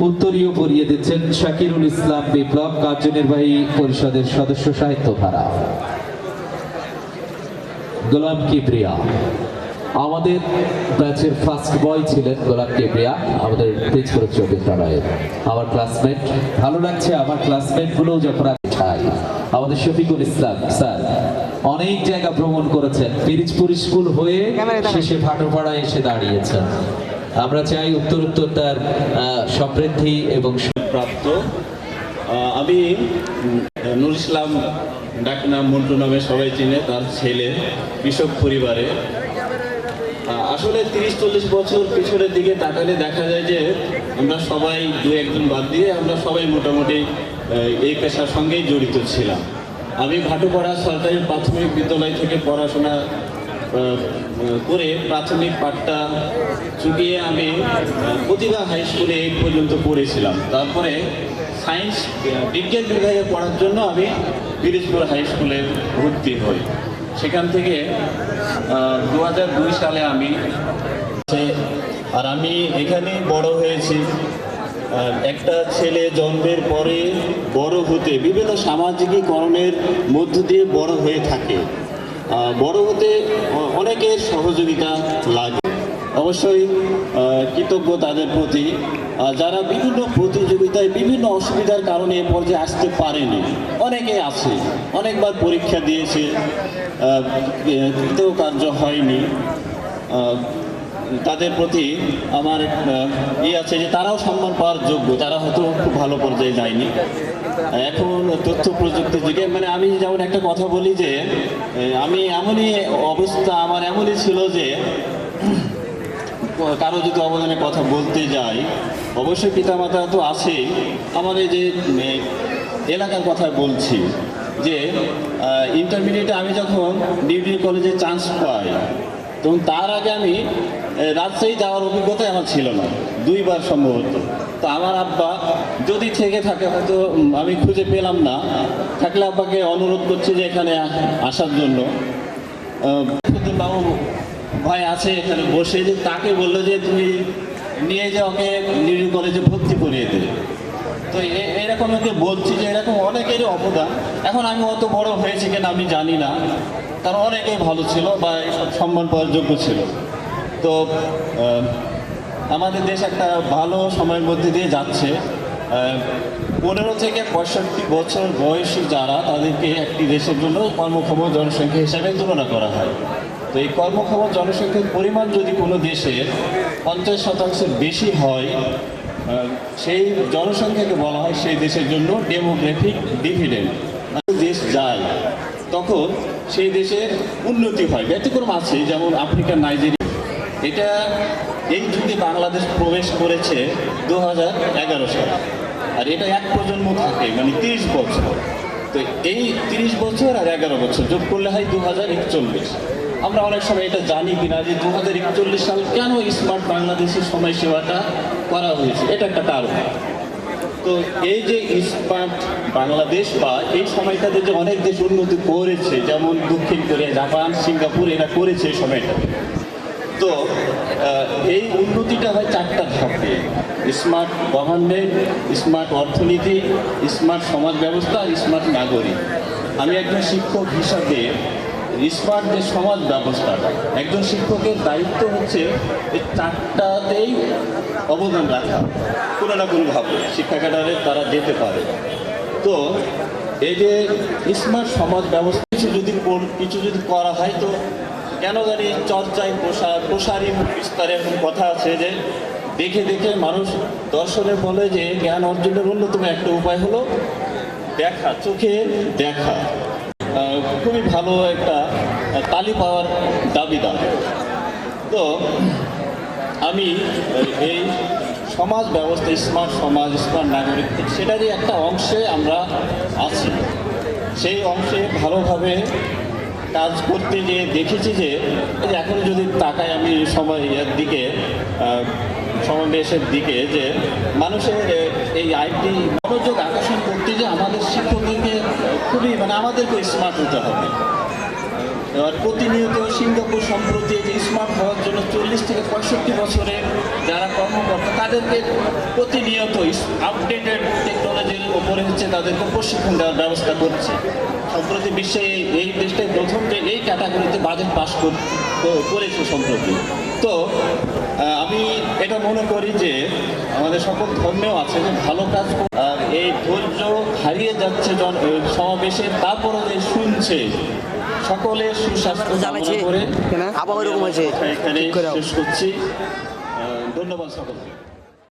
উত্তরীয় পরিয়ে দিচ্ছেন শাকিরুল ইসলাম বিপ্লব, কার্যনির্বাহী পরিষদের সদস্য, সাহিত্যধারা। গোলাম কিবরিয়া আমাদের ব্যাচের ফার্স্ট বয় ছিলেন। গোলাম কিবরিয়া আমাদের তেজপুর উচ্চ বিদ্যালয়ের আমার ক্লাসমেট। ভালো লাগছে আমার ক্লাসমেট গুলো যখন চাই। আমাদের শফিকুল ইসলাম স্যার অনেক জায়গা ভ্রমণ করেছেন, পিরিজপুর স্কুল হয়ে শেষে ভাটোপাড়ায় এসে দাঁড়িয়েছেন। আমরা চাই উত্তর তার সমৃদ্ধি এবং প্রাপ্ত। আমি নুর ইসলাম, ডাকনাম মন্টু নামে সবাই চিনে, তার ছেলে, কৃষক পরিবারে। আসলে 30-40 বছর পিছনের দিকে তাকালে দেখা যায় যে আমরা সবাই, দু একজন বাদ দিয়ে আমরা সবাই মোটামুটি এই পেশার সঙ্গেই জড়িত ছিলাম। আমি ভাটোপাড়া সরকারি প্রাথমিক বিদ্যালয় থেকে পড়াশোনা করে প্রাথমিক পাঠটা চুকিয়ে আমি প্রতিভা হাই স্কুলে এই পর্যন্ত পড়েছিলাম। তারপরে সায়েন্স বিজ্ঞান বিভাগে পড়ার জন্য আমি পিরিজপুর হাই স্কুলে ভর্তি হই। সেখান থেকে 2002 সালে আমি এখানে বড় হয়েছি। একটা ছেলে জন্মের পরে বড় হতে বিভিন্ন সামাজিকীকরণের মধ্য দিয়ে বড় হয়ে থাকে। বড় হতে অনেকের সহযোগিতা লাগে। অবশ্যই কৃতজ্ঞ তাদের প্রতি যারা বিভিন্ন প্রতিযোগিতায় বিভিন্ন অসুবিধার কারণে এ পর্যায়ে আসতে পারেনি। অনেকে আছে, অনেকবার পরীক্ষা দিয়েছে, কৃতকার্য হয়নি। তাদের প্রতি আমার আছে যে তারাও সম্মান পাওয়ার যোগ্য। তারা হয়তো খুব ভালো পর্যায়ে যায়নি। এখন তথ্য প্রযুক্তির যুগে আমি যেমন একটা কথা বলি যে আমি এমনই অবস্থা, আমার এমনই ছিল যে কারো যদি অবদানের কথা বলতে যাই, অবশ্যই পিতামাতা তো আছে। আমার এই যে এলাকার কথা বলছি যে ইন্টারমিডিয়েটে আমি যখন ডিগ্রি কলেজে চান্স পাই, তখন তার আগে আমি রাজশাহী যাওয়ার অভিজ্ঞতাই আমার ছিল না, 2 বার সম্ভবত। তো আমার আব্বা যদি থেকে থাকে, হয়তো আমি খুঁজে পেলাম না, থাকলে আব্বাকে অনুরোধ করছি যে এখানে আসার জন্য। বাবু ভাই আছে এখানে বসে, যে তাকে বললো যে তুমি নিয়ে যাও, ওকে ডিগ্রি কলেজে ভর্তি করিয়ে দেবে। তো এরকম ওকে বলছি যে এরকম অনেকেরই অবদান। এখন আমি অত বড় হয়েছি কিনা আমি জানি না, কারণ অনেকেই ভালো ছিল বা এইসব সম্মান পাওয়ার যোগ্য ছিল। তো আমাদের দেশ একটা ভালো সময়ের মধ্যে দিয়ে যাচ্ছে। 15 থেকে 65 বছর বয়সী যারা, তাদেরকে একটি দেশের জন্য কর্মক্ষম জনসংখ্যা হিসাবে তুলনা করা হয়। তো এই কর্মক্ষম জনসংখ্যার পরিমাণ যদি কোনো দেশে 50% বেশি হয়, সেই জনসংখ্যাকে বলা হয় সেই দেশের জন্য ডেমোগ্রাফিক ডিভিডেন্ড। দেশ যায় তখন সেই দেশের উন্নতি হয়। ব্যতিক্রম আছে, যেমন আফ্রিকার নাইজেরিয়া। এটা এই যুগে বাংলাদেশ প্রবেশ করেছে 2011 সালে, আর এটা এক প্রজন্ম থাকে, 30 বছর। তো এই 30 বছর আর 11 বছর যোগ করলে হয় 2041। আমরা অনেক সময় এটা জানি কিনা যে 2041 সাল কেন স্মার্ট বাংলাদেশের সময়সীমাটা করা হয়েছে, এটা একটা কারণ। তো এই যে স্মার্ট বাংলাদেশ বা এই সময়টাতে যে অনেক দেশ উন্নতি করেছে, যেমন দক্ষিণ কোরিয়া, জাপান, সিঙ্গাপুর, এরা করেছে এই সময়টা। তো এই উন্নতিটা হয় 4টা ধাপে: স্মার্ট গভর্নমেন্ট, স্মার্ট অর্থনীতি, স্মার্ট সমাজ ব্যবস্থা, স্মার্ট নাগরিক। আমি একজন শিক্ষক হিসাবে স্মার্ট যে সমাজ ব্যবস্থাটা, একজন শিক্ষকের দায়িত্ব হচ্ছে এই 4টাতেই অবদান রাখা, কোনো না কোনোভাবে শিক্ষা ক্যাডারে তারা যেতে পারে। তো এই যে স্মার্ট সমাজ ব্যবস্থা কিছু যদি করা হয়, তো কেন জানি চর্চায় প্রসারী বিস্তারে এরকম কথা আছে যে দেখে দেখে মানুষ দর্শনে বলে যে জ্ঞান অর্জনের অন্যতম একটা উপায় হলো দেখা, চোখে দেখা। খুবই ভালো একটা তালি পাওয়ার দাবিদার। তো আমি এই সমাজ ব্যবস্থা, স্মার্ট সমাজ, স্মার্ট নাগরিক, সেটারই একটা অংশে আমরা আছি। সেই অংশে ভালোভাবে কাজ করতে গিয়ে দেখেছি যে এখন যদি তাকাই আমি সময়ের দিকে, সমাবেশের দিকে, যে মানুষের এই আইটি মনোযোগ আকর্ষণ করতে যে আমাদের শিক্ষকদেরকে খুবই আমাদেরকে স্মার্ট হতে হবে। আর প্রতিনিয়ত সিঙ্গাপুর সম্প্রতি যে স্মার্ট হওয়ার জন্য 40 থেকে 65 বছরের যারা কর্মকর্তা তাদেরকে প্রতিনিয়ত আপডেটেড টেকনোলজির উপরে হচ্ছে তাদেরকে প্রশিক্ষণ দেওয়ার ব্যবস্থা করছে। সম্প্রতি বিশ্বে এই দেশটাই প্রথম যে এই ক্যাটাগরিতে বাজেট পাস করেছে সম্প্রতি। তো আমি এটা মনে করি যে আমাদের সকল ধর্মেও আছে যে ভালো কাজ আর এই ধৈর্য হারিয়ে যাচ্ছে সমাবেশে, তারপরে যে শুনছে সকলের সুস্বাস্থ্য কামনা করে আবার ওরকম আছে এখানে শেষ করছি। ধন্যবাদ সকলকে।